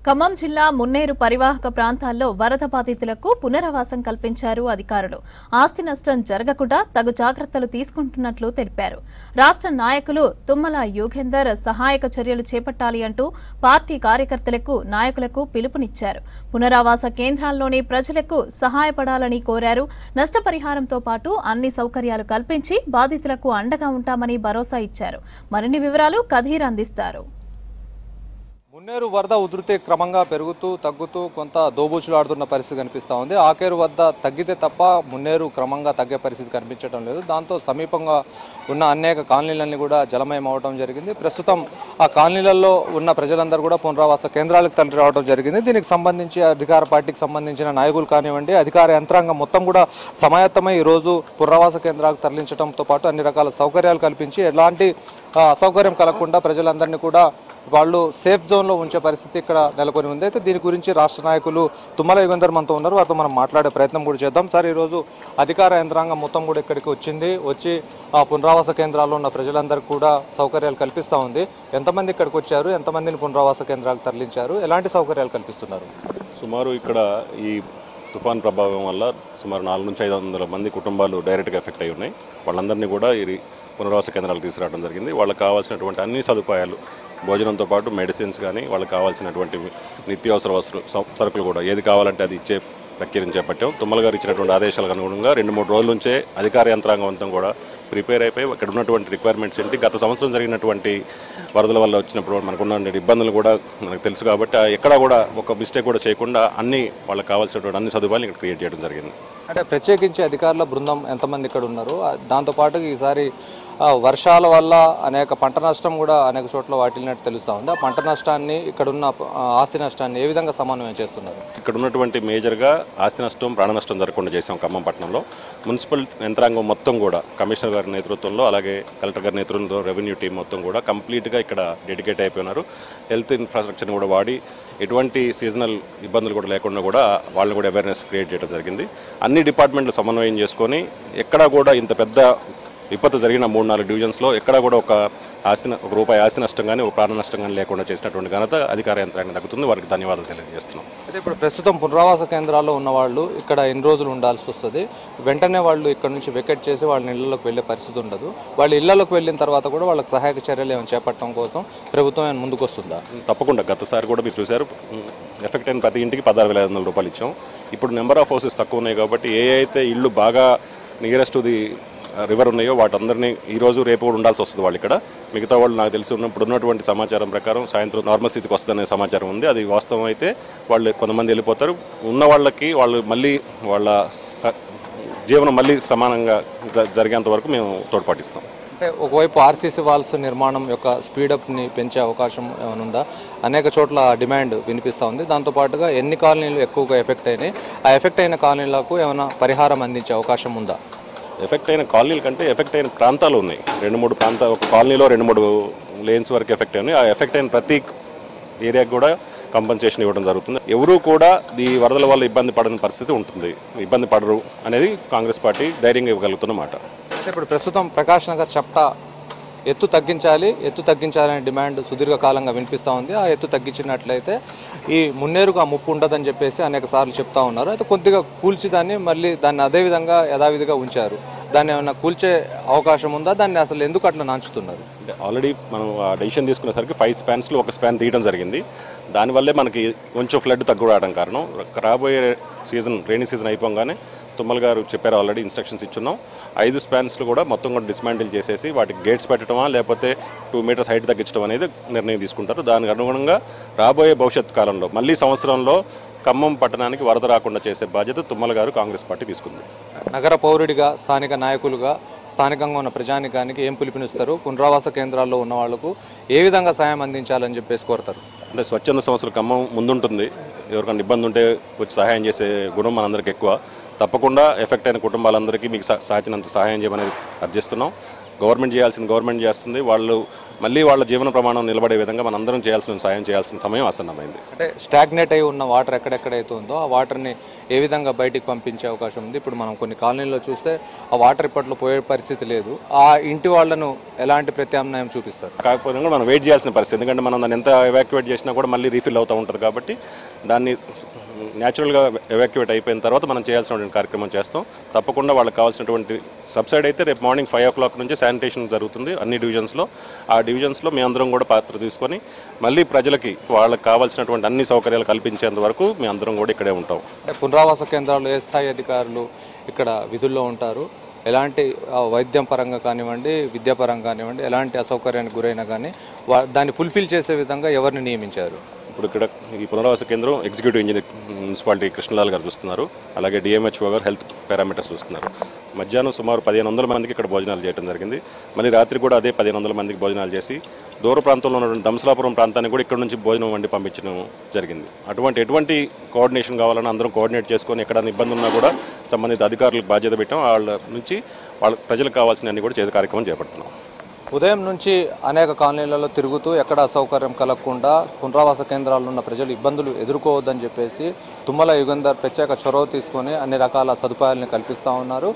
ఖమ్మం జిల్లా మున్నేరు పరివాహక ప్రాంతాల్లో వరద బాధితులకు పునరావాసం కల్పించారు అధికారులు. ఆస్తి నష్టం జరగకుండా తగు జాగ్రత్తలు తీసుకుంటున్నట్లు తెలిపారు. రాష్ట్ర నాయకులు తుమ్మల యోగేందర్ సహాయక చర్యలు చేపట్టాలి అంటూ పార్టీ కార్యకర్తలకు, నాయకులకు పిలుపునిచ్చారు. పునరావాస కేంద్రాల్లోని ప్రజలకు సహాయపడాలని కోరారు. నష్టపరిహారంతో పాటు అన్ని సౌకర్యాలు కల్పించి బాధితులకు అండగా ఉంటామని భరోసా ఇచ్చారు. మరిన్ని వివరాలు కదీర్ అందిస్తారు. మున్నేరు వరద ఉధృతి క్రమంగా పెరుగుతూ తగ్గుతూ కొంత దోబూచులాడుతున్న పరిస్థితి కనిపిస్తూ ఉంది. ఆకేరు వద్ద తగ్గితే తప్ప మున్నేరు క్రమంగా తగ్గే పరిస్థితి కనిపించడం లేదు. దాంతో సమీపంగా ఉన్న అనేక కాలనీలన్నీ కూడా జలమయం అవడం జరిగింది. ప్రస్తుతం ఆ కాలనీలలో ఉన్న ప్రజలందరూ కూడా పునరావాస కేంద్రాలకు తరలి రావడం జరిగింది. దీనికి సంబంధించి అధికార పార్టీకి సంబంధించిన నాయకులు కానివ్వండి, అధికార యంత్రాంగం మొత్తం కూడా సమాయత్తమై ఈరోజు పునరావాస కేంద్రాలకు తరలించడంతో పాటు అన్ని రకాల సౌకర్యాలు కల్పించి ఎలాంటి అసౌకర్యం కలగకుండా ప్రజలందరినీ కూడా వాళ్ళు సేఫ్ జోన్లో ఉంచే పరిస్థితి ఇక్కడ నెలకొని ఉంది. అయితే దీని గురించి రాష్ట్ర నాయకులు తుమ్మల యోగేందర్ మనతో ఉన్నారు. వారితో మనం మాట్లాడే ప్రయత్నం కూడా చేద్దాం. సార్, ఈరోజు అధికార యంత్రాంగం మొత్తం కూడా ఇక్కడికి వచ్చి ఆ పునరావాస కేంద్రాల్లో ఉన్న ప్రజలందరికీ కూడా సౌకర్యాలు కల్పిస్తూ ఉంది. ఎంతమంది ఇక్కడికి వచ్చారు, ఎంతమందిని పునరావాస కేంద్రాలకు తరలించారు, ఎలాంటి సౌకర్యాలు కల్పిస్తున్నారు? సుమారు ఇక్కడ ఈ తుఫాన్ ప్రభావం వల్ల సుమారు 400 నుంచి 500 మంది కుటుంబాలు డైరెక్ట్గా ఎఫెక్ట్ అయి ఉన్నాయి. వాళ్ళందరినీ కూడా ఈ పునరావాస కేంద్రాలకు తీసుకురావడం జరిగింది. వాళ్ళకి కావాల్సినటువంటి అన్ని సదుపాయాలు, భోజనంతో పాటు మెడిసిన్స్ కానీ, వాళ్ళకి కావాల్సినటువంటి నిత్యావసర సరుకులు కూడా ఏది కావాలంటే అది ఇచ్చే ప్రక్రియను చేపట్టాం. తుమ్మల గారు ఇచ్చినటువంటి ఆదేశాలకు అనుగుణంగా 2-3 రోజుల నుంచే అధికార యంత్రాంగం అంతా కూడా ప్రిపేర్ అయిపోయి ఇక్కడ ఉన్నటువంటి రిక్వైర్మెంట్స్ ఏంటి, గత సంవత్సరం జరిగినటువంటి వరదల వల్ల వచ్చినప్పుడు మనకున్న ఇబ్బందులు కూడా మనకు తెలుసు కాబట్టి ఎక్కడా కూడా ఒక మిస్టేక్ కూడా చేయకుండా అన్ని వాళ్ళకి కావాల్సినటువంటి అన్ని సదుపాయాలు ఇక్కడ క్రియేట్ చేయడం జరిగింది. అంటే ప్రత్యేకించి అధికారుల బృందం ఎంతమంది ఇక్కడ ఉన్నారు? దాంతోపాటు ఈసారి వర్షాల వల్ల అనేక పంట నష్టం కూడా అనేక చోట్ల వాటిల్లినట్టు తెలుస్తూ ఉంది. ఆ పంట నష్టాన్ని, ఇక్కడున్న ఆస్తి నష్టాన్ని ఏ విధంగా సమన్వయం చేస్తున్నారు? ఇక్కడ ఉన్నటువంటి మేజర్గా ఆస్తి నష్టం, ప్రాణ నష్టం జరగకుండా చేసాం. ఖమ్మం పట్టణంలో మున్సిపల్ యంత్రాంగం మొత్తం కూడా కమిషనర్ గారి నేతృత్వంలో, అలాగే కలెక్టర్ గారి నేతృత్వంలో రెవెన్యూ టీం మొత్తం కూడా కంప్లీట్గా ఇక్కడ డెడికేట్ అయిపోయినారు. హెల్త్ ఇన్ఫ్రాస్ట్రక్చర్ని కూడా వాడి ఎటువంటి సీజనల్ ఇబ్బందులు కూడా లేకుండా కూడా వాళ్ళని కూడా అవేర్నెస్ క్రియేట్ చేయడం జరిగింది. అన్ని డిపార్ట్మెంట్లు సమన్వయం చేసుకొని ఎక్కడా కూడా ఇంత పెద్ద విపత్తు జరిగిన 3-4 డివిజన్స్లో ఎక్కడా కూడా ఒక రూపాయి ఆస్తి నష్టం కానీ, ఒక ప్రాణ నష్టం కానీ లేకుండా చేసినటువంటి ఘనత అధికార యంత్రాంగం దక్కుతుంది. వారికి ధన్యవాదాలు తెలియజేస్తున్నాం. అయితే ఇప్పుడు ప్రస్తుతం పునరావాస కేంద్రాల్లో ఉన్న వాళ్ళు ఇక్కడ ఎన్ని రోజులు ఉండాల్సి వస్తుంది? వెంటనే వాళ్ళు ఇక్కడ నుంచి వెకెట్ చేసి వాళ్ళ ఇళ్లలోకి వెళ్ళే పరిస్థితి ఉండదు. వాళ్ళ ఇళ్లలోకి వెళ్ళిన తర్వాత కూడా వాళ్ళకి సహాయక చర్యలు ఏమైనా చేపట్టడం కోసం ప్రభుత్వం ఏమైనా ముందుకు వస్తుందా? తప్పకుండా. గతసారి కూడా మీరు చూశారు, ఎఫెక్ట్ అయిన ప్రతి ఇంటికి 16,500 రూపాయలు ఇచ్చాం. ఇప్పుడు నెంబర్ ఆఫ్ హౌసెస్ తక్కువ ఉన్నాయి కాబట్టి ఏ అయితే ఇళ్ళు బాగా నియరెస్ట్ ది రివర్ ఉన్నాయో వాటందరినీ ఈరోజు రేపు కూడా ఉండాల్సి వస్తుంది. వాళ్ళు ఇక్కడ మిగతా వాళ్ళు నాకు తెలిసి ఇప్పుడు ఉన్నటువంటి సమాచారం ప్రకారం సాయంత్రం నార్మల్ స్థితికి వస్తుందనే సమాచారం ఉంది. అది వాస్తవం అయితే వాళ్ళు కొంతమంది వెళ్ళిపోతారు. ఉన్న వాళ్ళకి వాళ్ళు మళ్ళీ వాళ్ళ జీవనం మళ్ళీ సమానంగా జరిగేంత వరకు మేము తోడ్పాటిస్తాం. అంటే ఒకవైపు ఆర్సీసీ వాల్స్ నిర్మాణం యొక్క స్పీడప్ని పెంచే అవకాశం ఏమైనా ఉందా? అనేక చోట్ల డిమాండ్ వినిపిస్తూ ఉంది. దాంతోపాటుగా ఎన్ని కాలనీలు ఎక్కువగా ఎఫెక్ట్ అయినాయి, ఆ ఎఫెక్ట్ అయిన కాలనీలకు ఏమైనా పరిహారం అందించే అవకాశం ఉందా? ఎఫెక్ట్ అయిన కాలనీల కంటే ఎఫెక్ట్ అయిన ప్రాంతాలు ఉన్నాయి. 2-3 ప్రాంతాలు, ఒక కాలనీలో 2-3 లేన్స్ వరకు ఎఫెక్ట్ అయినాయి. ఆ ఎఫెక్ట్ అయిన ప్రతి ఏరియాకి కూడా కంపెన్సేషన్ ఇవ్వడం జరుగుతుంది. ఎవరూ కూడా ఈ వరదల వల్ల ఇబ్బంది పడని పరిస్థితి ఉంటుంది. ఇబ్బంది పడరు అనేది కాంగ్రెస్ పార్టీ ధైర్యంగా ఇవ్వగలుగుతున్న మాట. ఇప్పుడు ప్రస్తుతం ప్రకాష్ నగర్ చప్టా ఎత్తు తగ్గించాలనే డిమాండ్ సుదీర్ఘకాలంగా వినిపిస్తూ ఉంది. ఆ ఎత్తు తగ్గించినట్లయితే ఈ మున్నేరుకు ఆ ముప్పు ఉండదని చెప్పేసి అనేక సార్లు చెప్తా ఉన్నారు. అయితే కొద్దిగా కూల్చి దాన్ని అదేవిధంగా యథావిధిగా ఉంచారు. దాన్ని ఏమైనా కూల్చే అవకాశం ఉందా? దాన్ని అసలు ఎందుకు అట్లా నాంచుతున్నారు? అంటే ఆల్రెడీ మనం ఆ డెసిషన్ తీసుకునేసరికి 5 స్పాన్స్లో ఒక స్పాన్ తీయడం జరిగింది. దానివల్లే మనకి కొంచెం ఫ్లడ్ తగ్గురావడం కారణం. రాబోయే రైనీ సీజన్ అయిపోగానే తుమ్మల గారు చెప్పారు, ఆల్రెడీ ఇన్స్ట్రక్షన్స్ ఇచ్చున్నాం. 5 స్పాన్స్లు కూడా మొత్తం కూడా డిస్మాంటిల్ చేసేసి వాటికి గేట్స్ పెట్టడమా లేకపోతే 2 మీటర్స్ హైట్ తగ్గించడం అనేది నిర్ణయం తీసుకుంటారు. దానికి అనుగుణంగా రాబోయే భవిష్యత్తు కాలంలో మళ్ళీ సంవత్సరంలో ఖమ్మం పట్టణానికి వరద రాకుండా చేసే బాధ్యత తుమ్మల గారు కాంగ్రెస్ పార్టీ తీసుకుంది. నగర పౌరుడిగా, స్థానిక నాయకులుగా, స్థానికంగా ఉన్న ప్రజానికానికి ఏం పిలుపునిస్తారు? పునరావాస కేంద్రాల్లో ఉన్న వాళ్లకు ఏ విధంగా సాయం అందించాలని చెప్పేసి కోరుతారు? అంటే స్వచ్ఛంద సంస్థలు ఖమ్మం ముందుంటుంది. ఎవరికైనా ఇబ్బంది ఉంటే వచ్చి సహాయం చేసే గుణం మనందరికీ ఎక్కువ. తప్పకుండా ఎఫెక్ట్ అయిన కుటుంబాలందరికీ మీకు సాధ్యనంత సహాయం చేయమని అర్థిస్తున్నాం. గవర్నమెంట్ చేయాల్సింది గవర్నమెంట్ చేస్తుంది. వాళ్ళు మళ్ళీ వాళ్ళ జీవన ప్రమాణం నిలబడే విధంగా మనందరం సాయం చేయాల్సిన సమయం ఆసన్నమైంది. అంటే స్టాగ్నేట్ అయి ఉన్న వాటర్ ఎక్కడెక్కడైతే ఉందో ఆ వాటర్ని ఏ విధంగా బయటికి పంపించే అవకాశం ఉంది? ఇప్పుడు మనం కొన్ని కాలనీల్లో చూస్తే ఆ వాటర్ ఇప్పట్లో పోయే పరిస్థితి లేదు. ఆ ఇంటి వాళ్ళను ఎలాంటి ప్రత్యామ్నాయం చూపిస్తారు? కాకపోతే కూడా మనం వెయిట్ చేయాల్సిన పరిస్థితి, ఎందుకంటే మనం దాన్ని ఎంత ఎవాక్యువేట్ చేసినా కూడా మళ్ళీ రీఫిల్ అవుతూ ఉంటుంది. కాబట్టి దాన్ని న్యాచురల్గా ఎవాక్యువేట్ అయిపోయిన తర్వాత మనం చేయాల్సినటువంటి కార్యక్రమం చేస్తాం. తప్పకుండా వాళ్ళకి కావాల్సినటువంటి సబ్సిడీ అయితే రేపు మార్నింగ్ 5 o'clock నుంచి శానిటేషన్ జరుగుతుంది అన్ని డివిజన్స్లో. ఆ డివిజన్స్లో మీ అందరం కూడా పాత్ర తీసుకొని మళ్ళీ ప్రజలకి వాళ్ళకి కావాల్సినటువంటి అన్ని సౌకర్యాలు కల్పించేంత వరకు మీ అందరం కూడా ఇక్కడే ఉంటాం. అంటే పునరావాస కేంద్రాల్లో ఏ స్థాయి అధికారులు ఇక్కడ విధుల్లో ఉంటారు? ఎలాంటి వైద్యం పరంగా కానివ్వండి, విద్యాపరంగా కానివ్వండి, ఎలాంటి అసౌకర్యానికి గురైనా కానీ దాన్ని ఫుల్ఫిల్ చేసే విధంగా ఎవరిని నియమించారు? ఇప్పుడు ఇక్కడ ఈ పునరావాస కేంద్రం ఎగ్జిక్యూటివ్ ఇంజనీర్ మున్సిపాలిటీ కృష్ణలాల్ గారు చూస్తున్నారు. అలాగే డిఎంహెచ్ఓ గారు హెల్త్ పారామీటర్స్ చూస్తున్నారు. మధ్యాహ్నం సుమారు 1500 మందికి ఇక్కడ భోజనాలు చేయడం జరిగింది. మళ్ళీ రాత్రి కూడా అదే 1500 మందికి భోజనాలు చేసి దూర ప్రాంతంలో ఉన్నటువంటి దంసలాపురం ప్రాంతానికి కూడా ఇక్కడ నుంచి భోజనం వండి పంపించడం జరిగింది. ఎటువంటి కోఆర్డినేషన్ కావాలని అందరం కోఆర్డినేట్ చేసుకొని ఎక్కడైనా ఇబ్బంది ఉన్నా కూడా సంబంధిత అధికారులకు బాధ్యత పెట్టాం. వాళ్ళ నుంచి వాళ్ళ ప్రజలకు కావాల్సిన అన్ని కూడా చేసే కార్యక్రమం చేపడుతున్నాం. ఉదయం నుంచి అనేక కాలనీలలో తిరుగుతూ ఎక్కడ అసౌకర్యం కలగకుండా పునరావాస కేంద్రాల్లో ఉన్న ప్రజలు ఇబ్బందులు ఎదుర్కోవద్దని చెప్పేసి తుమ్మల యుగంధర్ ప్రత్యేక చొరవ తీసుకొని అన్ని రకాల సదుపాయాలను కల్పిస్తూ ఉన్నారు.